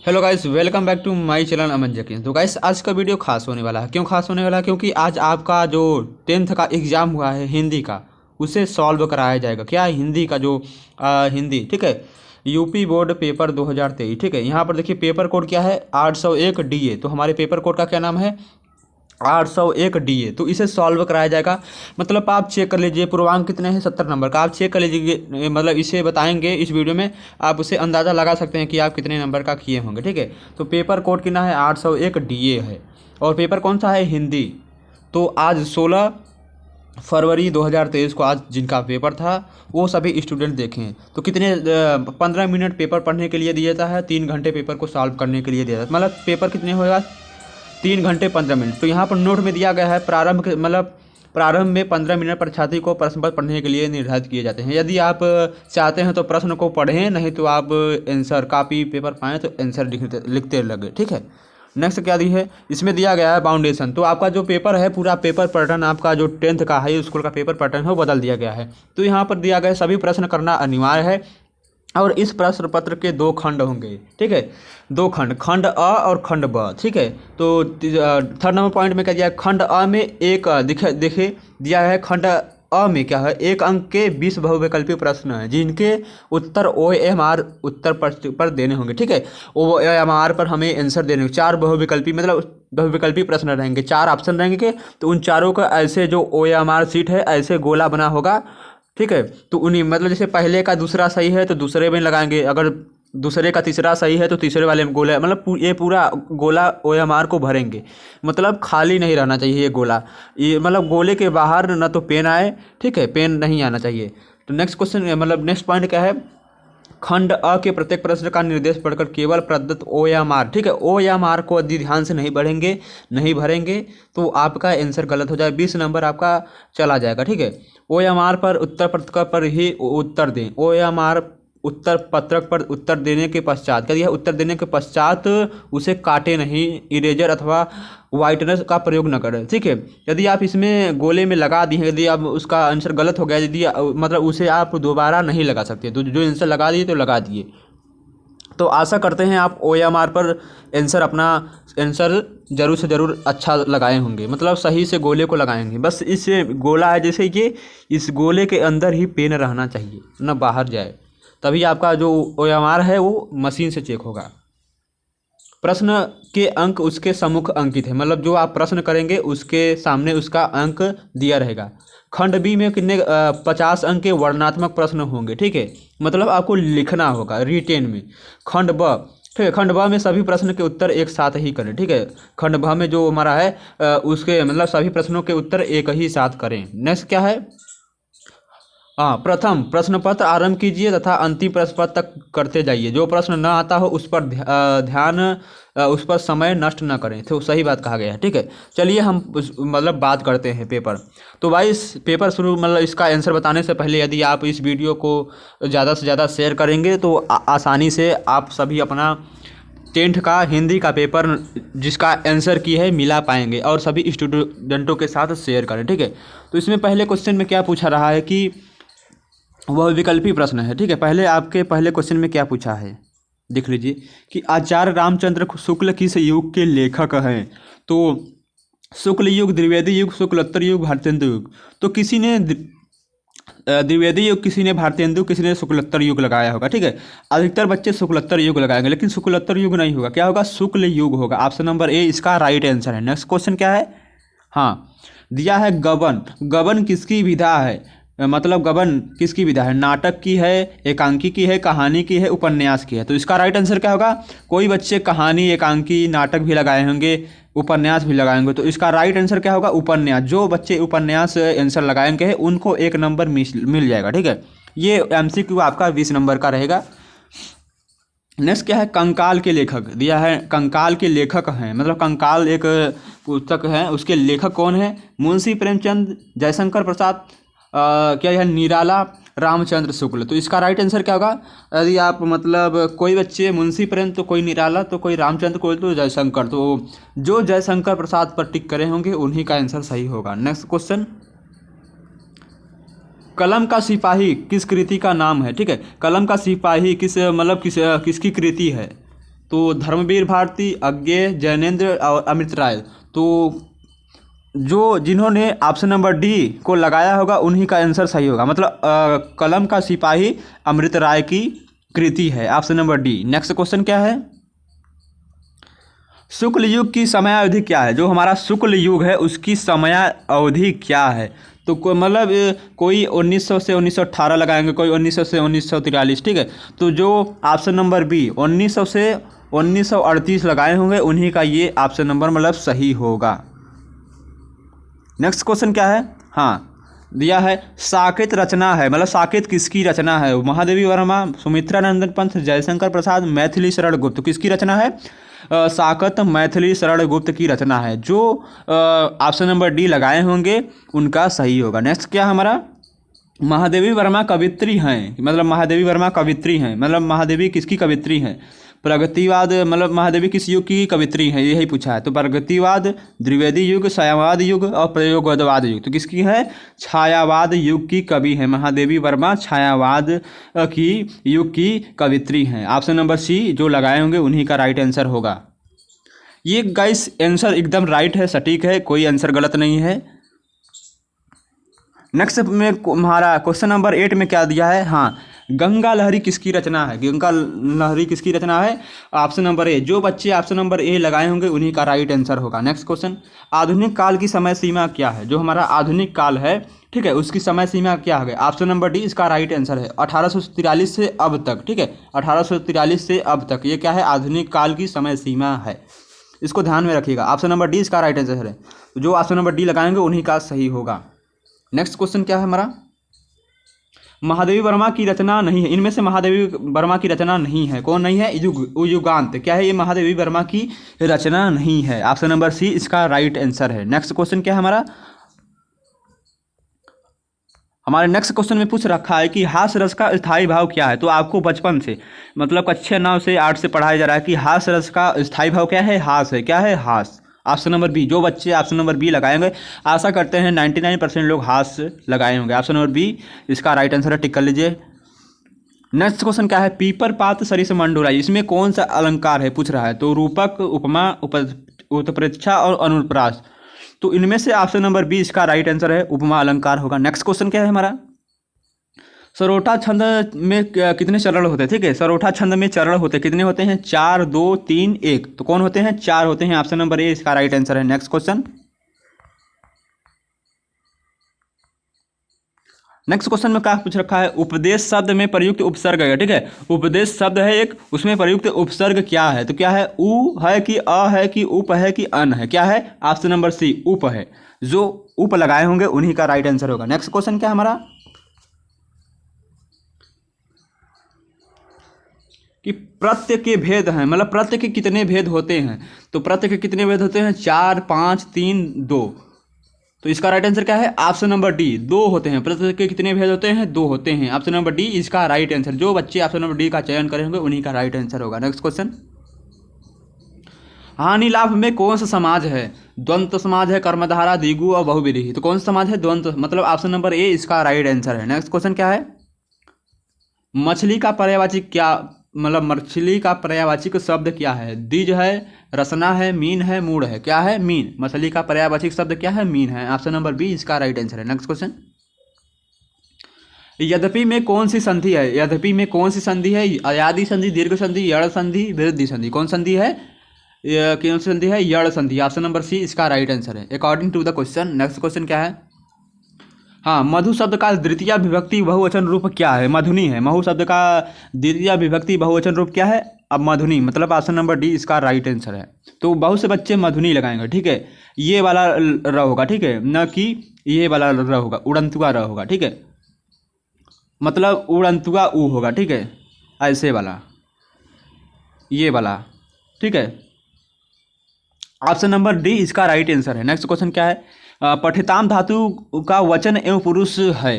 Hello guys, welcome back to my channel Aman Jakeen. तो guys, आज का वीडियो खास होने वाला है। क्यों खास होने वाला है? क्योंकि आज आपका जो 10th का एग्ज़ाम हुआ है हिंदी का, उसे सॉल्व कराया जाएगा। क्या है? हिंदी का जो हिंदी, ठीक है, यूपी बोर्ड पेपर 2023, ठीक है। यहाँ पर देखिए पेपर कोड क्या है, 801 DA। तो हमारे पेपर कोड का क्या नाम है? 801 DA। तो इसे सॉल्व कराया जाएगा। मतलब आप चेक कर लीजिए, पूर्वांक कितने हैं? 70 नंबर का। आप चेक कर लीजिए, मतलब इसे बताएंगे इस वीडियो में, आप उसे अंदाज़ा लगा सकते हैं कि आप कितने नंबर का किए होंगे, ठीक है। तो पेपर कोड कितना है? 801 DA है। और पेपर कौन सा है? हिंदी। तो आज 16 फरवरी 2023 को आज जिनका पेपर था वो सभी स्टूडेंट देखें। तो कितने 15 मिनट पेपर पढ़ने के लिए दिया जाता है, 3 घंटे पेपर को सॉल्व करने के लिए दिया जाता है। मतलब पेपर कितने होगा? 3 घंटे 15 मिनट। तो यहाँ पर नोट में दिया गया है प्रारंभ में 15 मिनट परीक्षार्थी को प्रश्न पत्र पढ़ने के लिए निर्धारित किए जाते हैं। यदि आप चाहते हैं तो प्रश्न को पढ़ें, नहीं तो आप आंसर कॉपी पेपर पाएँ तो आंसर लिखते लगे, ठीक है। नेक्स्ट क्या दी है? इसमें दिया गया है फाउंडेशन। तो आपका जो पेपर है, पूरा पेपर पैटर्न, आपका जो 10th का हाई स्कूल का पेपर पैटर्न है वो बदल दिया गया है। तो यहाँ पर दिया गया है सभी प्रश्न करना अनिवार्य है। और इस प्रश्न पत्र के 2 खंड होंगे, ठीक है। 2 खंड, खंड अ और खंड ब, ठीक है। तो थर्ड नंबर पॉइंट में क्या दिया है? खंड अ में एक देखिए दिया है, खंड अ में क्या है? 1 अंक के 20 बहुविकल्पीय प्रश्न हैं जिनके उत्तर OMR उत्तर पर देने होंगे, ठीक है। OMR पर हमें आंसर देने होंगे। 4 बहुविकल्पी, मतलब बहुविकल्पी प्रश्न रहेंगे, 4 ऑप्शन रहेंगे। तो उन चारों का ऐसे जो OMR सीट है ऐसे गोला बना होगा, ठीक है। तो उन्हीं, मतलब जैसे पहले का दूसरा सही है तो दूसरे में लगाएंगे, अगर दूसरे का तीसरा सही है तो तीसरे वाले में गोला, मतलब ये पूरा गोला OMR को भरेंगे। मतलब खाली नहीं रहना चाहिए ये गोला। ये मतलब गोले के बाहर ना तो पेन आए, ठीक है, पेन नहीं आना चाहिए। तो नेक्स्ट क्वेश्चन, मतलब नेक्स्ट पॉइंट क्या है? खंड अ के प्रत्येक प्रश्न का निर्देश पढ़कर केवल प्रदत्त OMR, ठीक है, OMR को यदि ध्यान से नहीं भरेंगे तो आपका आंसर गलत हो जाए, 20 नंबर आपका चला जाएगा, ठीक है। OMR पर उत्तर पत्रक पर ही उत्तर दें। OMR उत्तर पत्रक पर उत्तर देने के पश्चात, क्या दिया? उत्तर देने के पश्चात उसे काटे नहीं, इरेजर अथवा वाइटनर का प्रयोग न करें, ठीक है। यदि आप इसमें गोले में लगा दिए, यदि आप उसका आंसर गलत हो गया, यदि मतलब उसे आप दोबारा नहीं लगा सकते, तो जो आंसर लगा दिए तो लगा दिए। तो आशा करते हैं आप OMR पर अपना आंसर जरूर से ज़रूर अच्छा लगाए होंगे, मतलब सही से गोले को लगाएंगे। बस इस गोला है जैसे कि इस गोले के अंदर ही पेन रहना चाहिए, ना बाहर जाए, तभी आपका जो OMR है वो मशीन से चेक होगा। प्रश्न के अंक उसके सम्मुख अंकित है, मतलब जो आप प्रश्न करेंगे उसके सामने उसका अंक दिया रहेगा। खंड बी में कितने 50 अंक के वर्णनात्मक प्रश्न होंगे, ठीक है, मतलब आपको लिखना होगा रिटेन में। खंड ब, ठीक है, खंड ब में सभी प्रश्न के उत्तर एक साथ ही करें, ठीक है। खंड ब में जो हमारा है उसके मतलब सभी प्रश्नों के उत्तर एक ही साथ करें। नेक्स्ट क्या है? हाँ, प्रथम प्रश्न पत्र आरंभ कीजिए तथा अंतिम प्रश्न पत्र तक करते जाइए। जो प्रश्न न आता हो उस पर ध्यान उस पर समय नष्ट न करें। तो सही बात कहा गया है, ठीक है। चलिए हम मतलब बात करते हैं पेपर। तो भाई इस पेपर शुरू, मतलब इसका आंसर बताने से पहले यदि आप इस वीडियो को ज़्यादा से ज़्यादा शेयर करेंगे तो आसानी से आप सभी अपना 10th का हिंदी का पेपर जिसका आंसर की है मिला पाएंगे, और सभी स्टूडेंटों के साथ शेयर करें, ठीक है। तो इसमें पहले क्वेश्चन में क्या पूछा रहा है कि वह विकल्पी प्रश्न है, ठीक है। पहले क्वेश्चन में क्या पूछा है देख लीजिए कि आचार्य रामचंद्र शुक्ल किस युग के लेखक हैं? तो शुक्ल युग, द्विवेदी युग, शुक्लोत्तर युग, भारतेंदु युग। तो किसी ने द्विवेदी युग, किसी ने भारतेंदु, किसी ने शुक्लोत्तर युग लगाया होगा, ठीक है। अधिकतर बच्चे शुक्लोत्तर युग लगाएंगे, लेकिन शुक्लोत्तर युग नहीं होगा, क्या होगा? शुक्ल युग होगा। ऑप्शन नंबर ए इसका राइट आंसर है। नेक्स्ट क्वेश्चन क्या है? हाँ, दिया है गबन। गबन किसकी विधा है? मतलब गबन किसकी विधा है? नाटक की है, एकांकी की है, कहानी की है, उपन्यास की है। तो इसका राइट आंसर क्या होगा? कोई बच्चे कहानी, एकांकी, नाटक भी लगाए होंगे, उपन्यास भी लगाएंगे। तो इसका राइट आंसर क्या होगा? उपन्यास। जो बच्चे उपन्यास आंसर लगाएंगे उनको 1 नंबर मिल जाएगा, ठीक है। ये MCQ आपका 20 नंबर का रहेगा। नेक्स्ट क्या है? कंकाल के लेखक दिया है। कंकाल के लेखक हैं, मतलब कंकाल एक पुस्तक है, उसके लेखक कौन है? मुंशी प्रेमचंद, जयशंकर प्रसाद, क्या है, निराला, रामचंद्र शुक्ल। तो इसका राइट आंसर क्या होगा? यदि आप मतलब कोई बच्चे मुंशी प्रेम तो कोई निराला तो कोई रामचंद्र, कोई तो जयशंकर, तो जो जयशंकर प्रसाद पर टिक करे होंगे उन्हीं का आंसर सही होगा। नेक्स्ट क्वेश्चन, कलम का सिपाही किस कृति का नाम है? ठीक है, कलम का सिपाही किसकी कृति है? तो धर्मवीर भारती, अज्ञेय, जैनेंद्र और अमृत राय। तो जो जिन्होंने ऑप्शन नंबर डी को लगाया होगा उन्हीं का आंसर सही होगा, मतलब कलम का सिपाही अमृत राय की कृति है, option number D. Next question क्या है, शुक्ल युग की समयावधि क्या है? जो हमारा शुक्ल युग है उसकी समयावधि क्या है? तो मतलब कोई 1900 से 1918 लगाएंगे, कोई 1900 से 1943, ठीक है। तो जो ऑप्शन नंबर बी 1900 से 1938 लगाए होंगे उन्हीं का ये ऑप्शन नंबर मतलब सही होगा। नेक्स्ट क्वेश्चन क्या है, हाँ दिया है साकेत रचना है, मतलब साकेत किसकी रचना है? महादेवी वर्मा, सुमित्रा नंदन पंत, जयशंकर प्रसाद, मैथिली शरण गुप्त, किसकी रचना है? साकत मैथिली शरण गुप्त की रचना है। जो ऑप्शन नंबर डी लगाए होंगे उनका सही होगा। नेक्स्ट क्या हमारा, महादेवी वर्मा कवित्री हैं, मतलब महादेवी वर्मा कवित्री हैं, मतलब महादेवी किसकी कवित्री हैं? प्रगतिवाद, मतलब महादेवी किस युग की कवित्री है, यही पूछा है। तो प्रगतिवाद, द्विवेदी युग, छायावाद युग और प्रयोगवाद युग, तो किसकी है? छायावाद युग की कवि है महादेवी वर्मा, छायावाद की युग की कवित्री हैं। ऑप्शन नंबर सी जो लगाए होंगे उन्हीं का राइट आंसर होगा। ये गाइस आंसर एकदम राइट है, सटीक है, कोई आंसर गलत नहीं है। नेक्स्ट में हमारा क्वेश्चन नंबर 8 में क्या दिया है, हाँ गंगा लहरी किसकी रचना है? गंगा लहरी किसकी रचना है? Option number A. जो बच्चे ऑप्शन नंबर ए लगाए होंगे उन्हीं का राइट आंसर होगा। नेक्स्ट क्वेश्चन, आधुनिक काल की समय सीमा क्या है? जो हमारा आधुनिक काल है, ठीक है, उसकी समय सीमा क्या है? ऑप्शन नंबर डी इसका राइट आंसर है 1843 से अब तक, ठीक है, 1843 से अब तक, ये क्या है? आधुनिक काल की समय सीमा है, इसको ध्यान में रखिएगा। ऑप्शन नंबर डी इसका राइट आंसर है, जो ऑप्शन नंबर डी लगाएंगे उन्हीं का सही होगा। नेक्स्ट क्वेश्चन क्या है हमारा, महादेवी वर्मा की रचना नहीं है, इनमें से महादेवी वर्मा की रचना नहीं है, कौन नहीं है? युगांत, क्या है? ये महादेवी वर्मा की रचना नहीं है, ऑप्शन नंबर सी इसका राइट आंसर है। नेक्स्ट क्वेश्चन क्या है हमारा, हमारे नेक्स्ट क्वेश्चन में पूछ रखा है कि हास्य रस का स्थायी भाव क्या है? तो आपको बचपन से, मतलब कक्षा 9 से 8 से पढ़ाया जा रहा है कि हास्य रस का स्थायी भाव क्या है? हास है, क्या है? हास। ऑप्शन नंबर बी, जो बच्चे ऑप्शन नंबर बी लगाएंगे, आशा करते हैं 99% लोग हास्य लगाए होंगे, ऑप्शन नंबर बी इसका राइट आंसर है, टिक कर लीजिए। नेक्स्ट क्वेश्चन क्या है, पीपर पात सरिस मंडोराई, इसमें कौन सा अलंकार है पूछ रहा है? तो रूपक, उपमा, उत्प्रेक्षा और अनुप्रास, तो इनमें से ऑप्शन नंबर बी इसका राइट आंसर है, उपमा अलंकार होगा। नेक्स्ट क्वेश्चन क्या है हमारा, सरोठा छंद में कितने चरण होते हैं? ठीक है, सरोठा छंद में चरण होते हैं, कितने होते हैं? 4, 2, 3, 1, तो कौन होते हैं? 4 होते हैं, ऑप्शन नंबर ए इसका राइट आंसर है। नेक्स्ट क्वेश्चन, नेक्स्ट क्वेश्चन में क्या पूछ रखा है, उपदेश शब्द में प्रयुक्त उपसर्ग है, ठीक है, उपदेश शब्द है एक, उसमें प्रयुक्त उपसर्ग क्या है? तो क्या है? उ है कि अ है कि उप है कि अन है? क्या है? ऑप्शन नंबर सी उप है, जो उप लगाए होंगे उन्हीं का राइट आंसर होगा। नेक्स्ट क्वेश्चन क्या हमारा, कि प्रत्यय के भेद हैं, मतलब प्रत्यय के कितने भेद होते हैं? तो प्रत्यय के कितने भेद होते हैं? 4, 5, 3, 2, तो इसका राइट आंसर क्या है? ऑप्शन नंबर डी 2 होते हैं। प्रत्यय के कितने भेद होते हैं? 2 होते हैं, ऑप्शन नंबर डी इसका राइट आंसर। जो बच्चे ऑप्शन नंबर डी का चयन करेंगे उन्हीं का राइट आंसर होगा। नेक्स्ट क्वेश्चन, हानि लाभ में कौन सा समाज है? द्वंद्व समाज है, कर्मधारा, द्विगु और बहुव्रीहि, तो कौन सा समाज है? द्वंद्व, मतलब ऑप्शन नंबर ए इसका राइट आंसर है। नेक्स्ट क्वेश्चन क्या है, मछली का पर्यायवाची क्या, मतलब मछली का पर्यायवाचिक शब्द क्या है? द्विज है, रसना है, मीन है, मूढ़ है, क्या है? मीन। मछली का पर्यायवाचिक शब्द क्या है? मीन है, ऑप्शन नंबर बी इसका राइट आंसर है। नेक्स्ट क्वेश्चन, यद्यपि में कौन सी संधि है? यद्यपि में कौन सी संधि है? अयादि संधि, दीर्घ संधि, यड़ संधि, वृद्धि संधि, कौन संधि है? कौन सी संधि है? यड़ संधि, ऑप्शन नंबर सी इसका राइट आंसर है according to the question. Next question क्या है, हाँ मधु शब्द का द्वितीय विभक्ति बहुवचन रूप क्या है? मधुनी है। मधु शब्द का द्वितीय विभक्ति बहुवचन रूप क्या है? अब मधुनी, मतलब ऑप्शन नंबर डी इसका राइट आंसर है। तो बहुत से बच्चे मधुनी लगाएंगे, ठीक है, ये वाला र होगा, ठीक है, न कि ये वाला र होगा, उड़ंतुआ र होगा, ठीक है, मतलब उड़ंतुआ ऊ होगा, ठीक है, ऐसे वाला, ये वाला, ठीक है, ऑप्शन नंबर डी इसका राइट आंसर है। नेक्स्ट क्वेश्चन क्या है, पठिताम धातु का वचन एवं पुरुष है।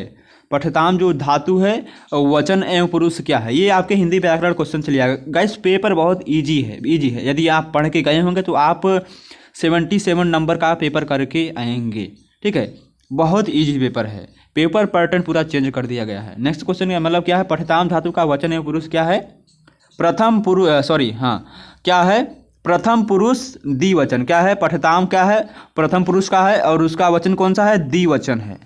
पठिताम जो धातु है वचन एवं पुरुष क्या है? ये आपके हिंदी व्याकरण क्वेश्चन चलिए आएगा। गाइस पेपर बहुत इजी है, यदि आप पढ़ के गए होंगे तो आप 77 नंबर का पेपर करके आएंगे, ठीक है, बहुत इजी पेपर है, पेपर पैटर्न पूरा चेंज कर दिया गया है। नेक्स्ट क्वेश्चन मतलब क्या है, पठिताम धातु का वचन एवं पुरुष क्या है? प्रथम पुरुष क्या है, प्रथम पुरुष द्विवचन क्या है, पठताम क्या है, प्रथम पुरुष का है और उसका वचन कौन सा है, द्विवचन है।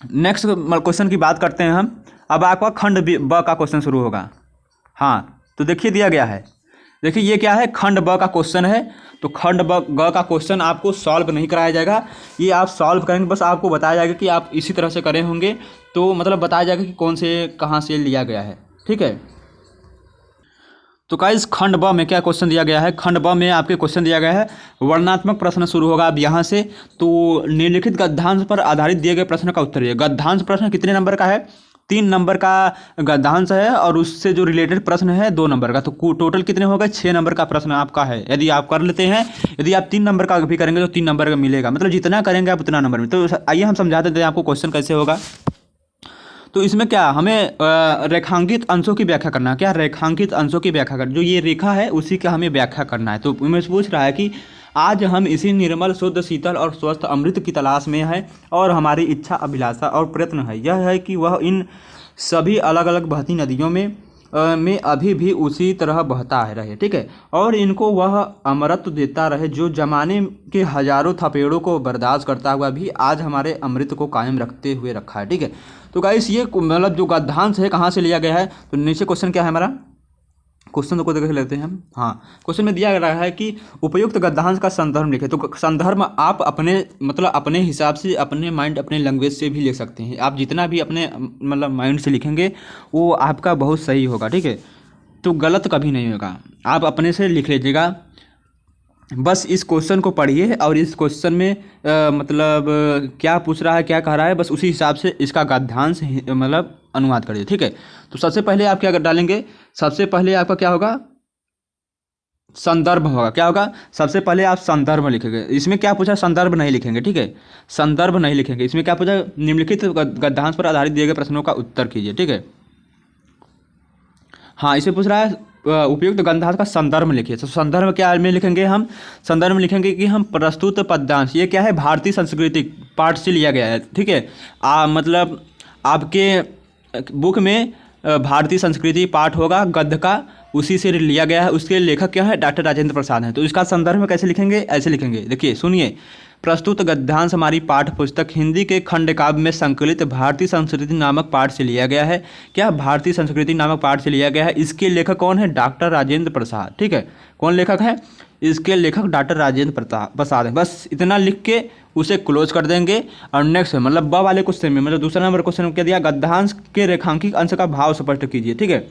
नेक्स्ट क्वेश्चन की बात करते हैं हम। अब आपका खंड ब का क्वेश्चन शुरू होगा। हाँ तो देखिए दिया गया है, देखिए ये क्या है, खंड ब का क्वेश्चन है। तो खंड ग का क्वेश्चन आपको सॉल्व नहीं कराया जाएगा, ये आप सॉल्व करेंगे, बस आपको बताया जाएगा कि आप इसी तरह से करे होंगे, तो मतलब बताया जाएगा कि कौन से कहाँ से लिया गया है, ठीक है। तो गाइस खंड ब में क्या क्वेश्चन दिया गया है, खंड ब में आपके क्वेश्चन दिया गया है वर्णनात्मक प्रश्न शुरू होगा अब यहाँ से। तो निम्नलिखित गद्यांश पर आधारित दिए गए प्रश्न का उत्तर है। गद्यांश प्रश्न कितने नंबर का है, 3 नंबर का गद्यांश है और उससे जो रिलेटेड प्रश्न है 2 नंबर का। तो टोटल कितने हो गए, 6 नंबर का प्रश्न आपका है। यदि आप कर लेते हैं, यदि आप 3 नंबर का भी करेंगे तो 3 नंबर का मिलेगा, मतलब जितना करेंगे आप उतना नंबर में। तो आइए हम समझा देते हैं आपको क्वेश्चन कैसे होगा। तो इसमें क्या हमें रेखांकित अंशों की व्याख्या करना है। क्या रेखांकित अंशों की व्याख्या करना, जो ये रेखा है उसी का हमें व्याख्या करना है। तो मैं पूछ रहा है कि आज हम इसी निर्मल शुद्ध शीतल और स्वस्थ अमृत की तलाश में है और हमारी इच्छा अभिलाषा और प्रयत्न है यह है कि वह इन सभी अलग अलग बहती नदियों में अभी भी उसी तरह बहता है रहे, ठीक है, और इनको वह अमृत देता रहे जो जमाने के हजारों थपेड़ों को बर्दाश्त करता हुआ भी आज हमारे अमृत को कायम रखते हुए रखा है, ठीक है। तो गाइस ये मतलब जो गद्यांश है कहाँ से लिया गया है, तो नीचे क्वेश्चन क्या है हमारा, क्वेश्चन को देख लेते हैं हम। हाँ क्वेश्चन में दिया गया है कि उपयुक्त गद्यांश का संदर्भ लिखें। तो संदर्भ आप अपने मतलब अपने हिसाब से, अपने माइंड, अपने लैंग्वेज से भी लिख सकते हैं। आप जितना भी अपने मतलब माइंड से लिखेंगे वो आपका बहुत सही होगा, ठीक है, तो गलत कभी नहीं होगा। आप अपने से लिख लीजिएगा, बस इस क्वेश्चन को पढ़िए और इस क्वेश्चन में मतलब क्या पूछ रहा है, क्या कह रहा है, बस उसी हिसाब से इसका गद्यांश मतलब अनुवाद करिए, ठीक है। तो सबसे पहले आप क्या डालेंगे, सबसे पहले आपका क्या होगा, संदर्भ होगा। क्या होगा, सबसे पहले आप संदर्भ लिखेंगे। इसमें क्या पूछा, संदर्भ नहीं लिखेंगे, ठीक है, संदर्भ नहीं लिखेंगे। इसमें क्या पूछा, निम्नलिखित गद्यांश पर आधारित दिए गए प्रश्नों का उत्तर कीजिए, ठीक है। हाँ इसे पूछ रहा है उपयुक्त गद्यांश का संदर्भ लिखिए। तो संदर्भ क्या में लिखेंगे हम, संदर्भ में लिखेंगे कि हम प्रस्तुत पद्यांश, ये क्या है, भारतीय संस्कृति पाठ से लिया गया है, ठीक है। मतलब आपके बुक में भारतीय संस्कृति पाठ होगा गद्य का, उसी से लिया गया है। उसके लेखक क्या है, डॉक्टर राजेंद्र प्रसाद हैं। तो इसका संदर्भ कैसे लिखेंगे, ऐसे लिखेंगे, देखिए सुनिए, प्रस्तुत गद्यांश हमारी पाठ्य पुस्तक हिंदी के खंड काव्य में संकलित भारतीय संस्कृति नामक पाठ से लिया गया है। क्या, भारतीय संस्कृति नामक पाठ से लिया गया है। इसके लेखक कौन है, डॉक्टर राजेंद्र प्रसाद, ठीक है, कौन लेखक है, इसके लेखक डॉक्टर राजेंद्र प्रसाद है। बस इतना लिख के उसे क्लोज कर देंगे। और नेक्स्ट मतलब ब वाले क्वेश्चन में, मतलब दूसरा नंबर क्वेश्चन में क्या दिया, गद्यांश के रेखांकित अंश का भाव स्पष्ट कीजिए, ठीक है।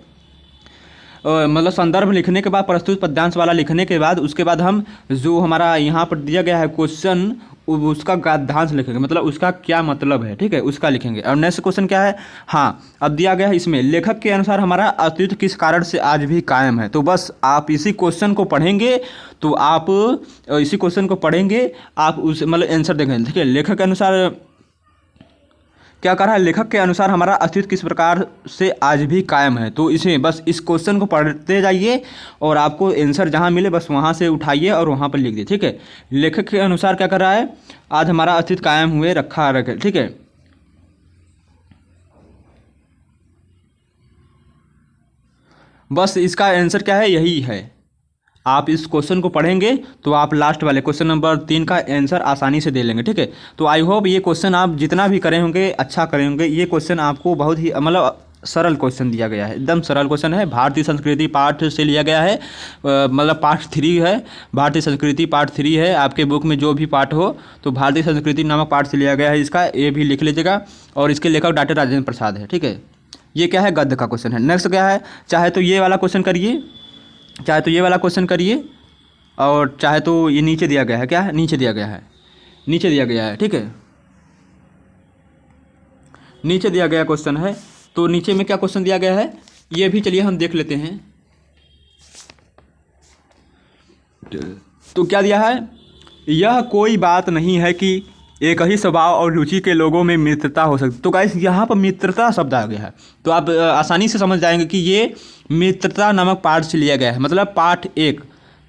मतलब संदर्भ लिखने के बाद, प्रस्तुत पद्यांश वाला लिखने के बाद, उसके बाद हम जो हमारा यहाँ पर दिया गया है क्वेश्चन, उसका गद्यांश लिखेंगे, मतलब उसका क्या मतलब है, ठीक है, उसका लिखेंगे। और नेक्स्ट क्वेश्चन क्या है, हाँ अब दिया गया है इसमें, लेखक के अनुसार हमारा अस्तित्व किस कारण से आज भी कायम है। तो बस आप इसी क्वेश्चन को पढ़ेंगे, तो आप इसी क्वेश्चन को पढ़ेंगे, आप उस मतलब आंसर देखेंगे, ठीक है। लेखक के अनुसार क्या कर रहा है, लेखक के अनुसार हमारा अस्तित्व किस प्रकार से आज भी कायम है। तो इसे बस इस क्वेश्चन को पढ़ते जाइए और आपको आंसर जहाँ मिले बस वहाँ से उठाइए और वहाँ पर लिख दिए, ठीक है। लेखक के अनुसार क्या कर रहा है, आज हमारा अस्तित्व कायम हुए रखा रखे, ठीक है। बस इसका आंसर क्या है, यही है। आप इस क्वेश्चन को पढ़ेंगे तो आप लास्ट वाले क्वेश्चन नंबर 3 का आंसर आसानी से दे लेंगे, ठीक है। तो आई होप ये क्वेश्चन आप जितना भी करे होंगे अच्छा करे होंगे। ये क्वेश्चन आपको बहुत ही मतलब सरल क्वेश्चन दिया गया है, एकदम सरल क्वेश्चन है। भारतीय संस्कृति पाठ से लिया गया है, मतलब पार्ट 3 है, भारतीय संस्कृति पार्ट 3 है। आपके बुक में जो भी पाठ हो तो भारतीय संस्कृति नामक पाठ से लिया गया है, इसका ये भी लिख लीजिएगा। और इसके लेखक डॉक्टर राजेंद्र प्रसाद है, ठीक है। ये क्या है, गद्य का क्वेश्चन है। नेक्स्ट क्या है, चाहे तो ये वाला क्वेश्चन करिए, चाहे तो ये वाला क्वेश्चन करिए, और चाहे तो ये नीचे दिया गया है, क्या है, नीचे दिया गया है, नीचे दिया गया है, ठीक है, नीचे दिया गया क्वेश्चन है। तो नीचे में क्या क्वेश्चन दिया गया है, ये भी चलिए हम देख लेते हैं। तो क्या दिया है, यह कोई बात नहीं है कि एक ही स्वभाव और रुचि के लोगों में मित्रता हो सकती। तो गाइस यहाँ पर मित्रता शब्द आ गया है, तो आप आसानी से समझ जाएंगे कि ये मित्रता नामक पाठ से लिया गया है। मतलब पाठ 1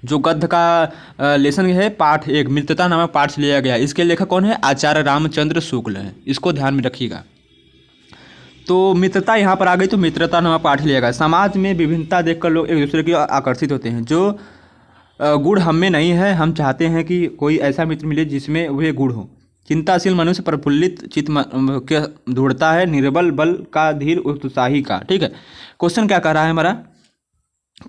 जो गद्य का लेसन है, पाठ 1 मित्रता नामक पाठ से लिया गया है। इसके लेखक कौन है, आचार्य रामचंद्र शुक्ल है, इसको ध्यान में रखिएगा। तो मित्रता यहाँ पर आ गई, तो मित्रता नामक पाठ लिया गया। समाज में विभिन्नता देखकर लोग एक दूसरे की ओर आकर्षित होते हैं। जो गुण हम में नहीं है, हम चाहते हैं कि कोई ऐसा मित्र मिले जिसमें वह गुण हो। चिंताशील मनुष्य प्रफुल्लित चित्त के दौड़ता है, निर्बल बल का धीर उत्साही का। ठीक है, क्वेश्चन क्या कह रहा है हमारा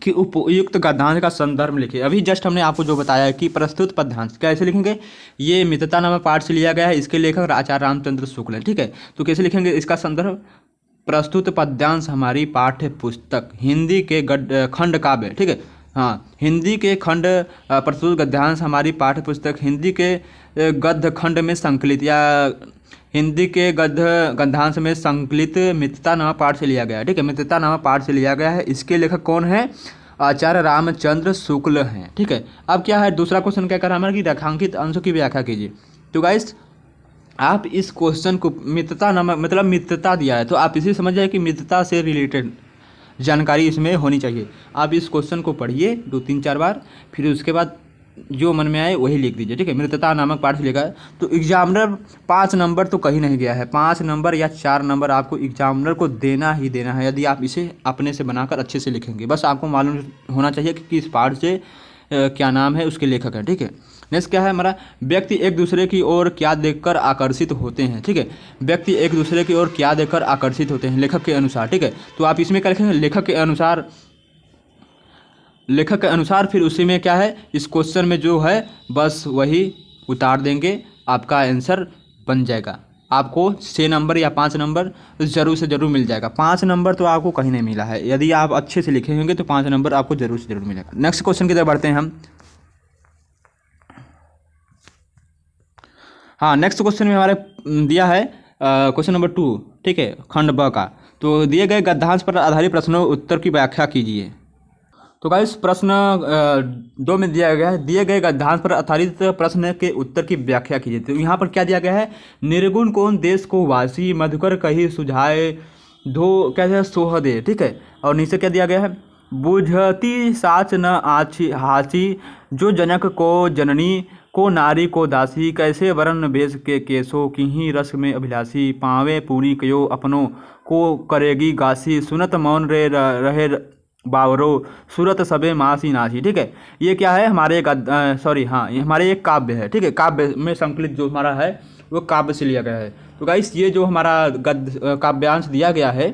कि उपयुक्त गद्यांश का संदर्भ लिखिए। अभी जस्ट हमने आपको जो बताया है कि प्रस्तुत पद्यांश कैसे लिखेंगे, ये मित्रता नामक पाठ से लिया गया है। इसके लेखक आचार्य रामचंद्र शुक्ल है। ठीक है, तो कैसे लिखेंगे इसका संदर्भ, प्रस्तुत पद्यांश हमारी पाठ्य पुस्तक हिंदी के खंड काव्य। ठीक है, हाँ, हिंदी के खंड प्रस्तुत गद्यांश हमारी पाठ्य पुस्तक हिंदी के गद्य खंड में संकलित या हिंदी के गद्यांश में संकलित मित्रता नामक पाठ से लिया गया है। ठीक है, मित्रता नामक पाठ से लिया गया है। इसके लेखक कौन है, आचार्य रामचंद्र शुक्ल हैं। ठीक है, अब क्या है दूसरा क्वेश्चन क्या कर रहा है हमारा कि रेखांकित अंशों की व्याख्या कीजिए। तो गाइस आप इस क्वेश्चन को मित्रता नामक मतलब मित्रता दिया है, तो आप इसे समझ जाए कि मित्रता से रिलेटेड जानकारी इसमें होनी चाहिए। आप इस क्वेश्चन को पढ़िए 2-3-4 बार, फिर उसके बाद जो मन में आए वही लिख दीजिए। ठीक है, मित्रता नामक पाठ से लेगा तो एग्जामिनर 5 नंबर तो कहीं नहीं गया है, 5 नंबर या 4 नंबर आपको एग्जामिनर को देना ही देना है यदि आप इसे अपने से बनाकर अच्छे से लिखेंगे। बस आपको मालूम होना चाहिए कि किस पाठ से क्या नाम है, उसके लेखक हैं। ठीक है, नेक्स्ट क्या है हमारा, व्यक्ति एक दूसरे की ओर क्या देखकर आकर्षित होते हैं। ठीक है, व्यक्ति एक दूसरे की ओर क्या देखकर आकर्षित होते हैं लेखक के अनुसार। ठीक है, तो आप इसमें क्या लिखेंगे, लेखक के अनुसार, लेखक के अनुसार, फिर उसी में क्या है इस क्वेश्चन में जो है बस वही उतार देंगे, आपका आंसर बन जाएगा। आपको 6 नंबर या 5 नंबर ज़रूर से ज़रूर मिल जाएगा। 5 नंबर तो आपको कहीं नहीं मिला है, यदि आप अच्छे से लिखे होंगे तो 5 नंबर आपको ज़रूर से ज़रूर मिलेगा। नेक्स्ट क्वेश्चन की तरफ बढ़ते हैं हम। हाँ, नेक्स्ट क्वेश्चन में हमारे दिया है क्वेश्चन नंबर 2। ठीक है, खंड ब का, तो दिए गए गद्यांश पर आधारित प्रश्नों उत्तर की व्याख्या कीजिए। तो गाइस प्रश्न 2 में दिया गया है, दिए गए गद्यांश पर आधारित प्रश्न के उत्तर की व्याख्या कीजिए। तो यहाँ पर क्या दिया गया है, निर्गुण कौन देश को वासी, मधुकर कही सुझाए, धो कैसे सोह दे। ठीक है, और नीचे क्या दिया गया है, बुझती साच न आछी हाची, जो जनक को जननी, को नारी को दासी, कैसे वर्ण बेस के केसो, किही रस में अभिलाषी, पावे पूरी कयो अपनों, को करेगी गासी, सुनत मौन रे रहे बावरो, सूरत सबे मासी नासी। ठीक है, ये क्या है हमारे एक ये हमारे एक काव्य है। ठीक है, काव्य में संकलित जो हमारा है वो काव्य से लिया गया है। तो गाइस ये जो हमारा काव्यांश दिया गया है,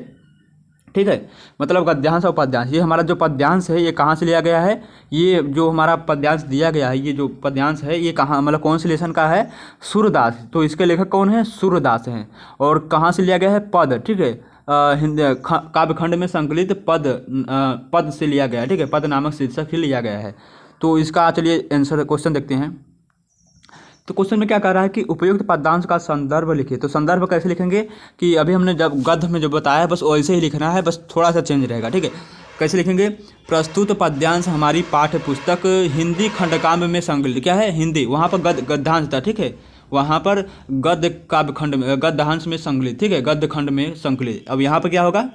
ठीक है, मतलब गद्यांश और पद्यांश, ये हमारा जो पद्यांश है ये कहाँ से लिया गया है, ये जो हमारा पद्यांश दिया गया है, ये जो पद्यांश है ये कहाँ मतलब कौन से लेसन का है, सूरदास। तो इसके लेखक कौन है, सूरदास हैं। और कहाँ से लिया गया है, पद। ठीक है, काव्य खंड में संकलित पद से लिया गया है। ठीक है, पद नामक शीर्षक से लिया गया है। तो इसका चलिए आंसर क्वेश्चन देखते हैं। तो क्वेश्चन में क्या कह रहा है कि उपयुक्त पद्यांश का संदर्भ लिखिए। तो संदर्भ कैसे लिखेंगे कि अभी हमने जब गद्य में जो बताया है बस वैसे ही लिखना है, बस थोड़ा सा चेंज रहेगा। ठीक है, कैसे लिखेंगे, प्रस्तुत पद्यांश हमारी पाठ्य पुस्तक हिंदी खंडकाव्य में संकलित, क्या है हिंदी, वहाँ पर गद्यांश था। ठीक है, वहाँ पर गद्य काव्य खंड में गद्यांश में संकलित। ठीक है, गद्य खंड में संकलित। अब यहाँ पर क्या होगा,